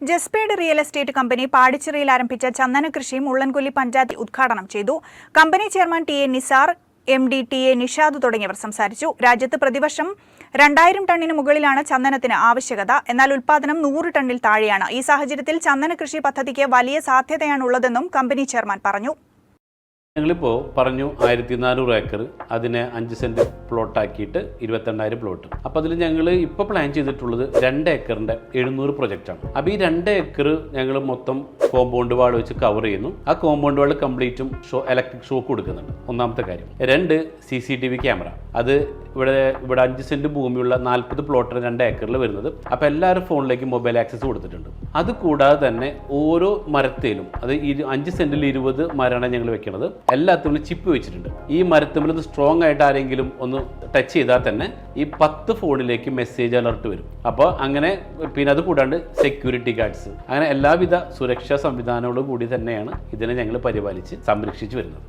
ജസ്പേഡ് real estate company പാടിച്ചിറയിൽ ആരംഭിച്ച ചന്ദന കൃഷിയും ഉള്ളൻകൊല്ലി പഞ്ചായത്തിൽ ഉദ്ഘാടനം ചെയ്തു. Company chairman T A Nisar, MD T A Nishad തുടങ്ങിയവർ സംസാരിച്ചു. രാജ്യത്ത് പ്രതിവർഷം 2000 ടണ്ണിന് മുകളിലാണ് ചന്ദനത്തിന് ആവശ്യകത. എന്നാൽ ഉൽപാദനം 100 ടണ്ണിൽ താഴെയാണ്. ഈ സാഹചര്യത്തിൽ ചന്ദന കൃഷി പദ്ധതിക്ക് വലിയ സാധ്യതയാണുള്ളതെന്നും കമ്പനി ചെയർമാൻ പറഞ്ഞു. ഞങ്ങളിപ്പോൾ പറഞ്ഞു 1400 ഏക്കർ, അതിനെ 5 സെൻറ്റ് പ്ലോട്ടാക്കിയിട്ട് 22,000 പ്ലോട്ട്. അപ്പോൾ അതിൽ ഞങ്ങൾ ഇപ്പോൾ പ്ലാൻ ചെയ്തിട്ടുള്ളത് 2 ഏക്കറിൻ്റെ 700 പ്രൊജക്റ്റാണ്. അപ്പോൾ ഈ 2 ഏക്കർ ഞങ്ങൾ മൊത്തം കോമ്പൗണ്ട് വാൾ വെച്ച് കവർ ചെയ്യുന്നു. ആ കോമ്പൗണ്ട് വാൾ കംപ്ലീറ്റും ഇലക്ട്രിക് ഷോക്ക് കൊടുക്കുന്നുണ്ട്. ഒന്നാമത്തെ കാര്യം. 2 CCTV ക്യാമറ. അത് ഇവിടെ 5 സെൻറ്റ് ഭൂമിയുള്ള 40 പ്ലോട്ടിന് 2 ഏക്കറിൽ വരുന്നത്. അപ്പോൾ എല്ലാവരും ഫോണിലേക്ക് മൊബൈൽ ആക്സസ് കൊടുത്തിട്ടുണ്ട്. അതുകൂടാതെ തന്നെ ഓരോ മരത്തേലും, അത് 5 സെൻറ്റിൽ 20 മരമാണ് ഞങ്ങൾ വെക്കുന്നത്. എല്ലാത്തിനും ചിപ്പ് വെച്ചിട്ടുണ്ട്. ഈ മരത്തുമ്പിൽ സ്ട്രോങ് ആയിട്ട് ആരെങ്കിലും ഒന്ന് ടച്ച് ചെയ്താൽ തന്നെ ഈ 10 ഫോണിലേക്ക് മെസ്സേജ് അലർട്ട് വരും. അപ്പോൾ അങ്ങനെ പിന്നെ അത് കൂടാണ്ട് സെക്യൂരിറ്റി ഗാർഡ്സ്, അങ്ങനെ എല്ലാവിധ സുരക്ഷാ സംവിധാനങ്ങളോടും കൂടി തന്നെയാണ് ഇതിനെ ഞങ്ങൾ പരിപാലിച്ച് സംരക്ഷിച്ച് വരുന്നത്.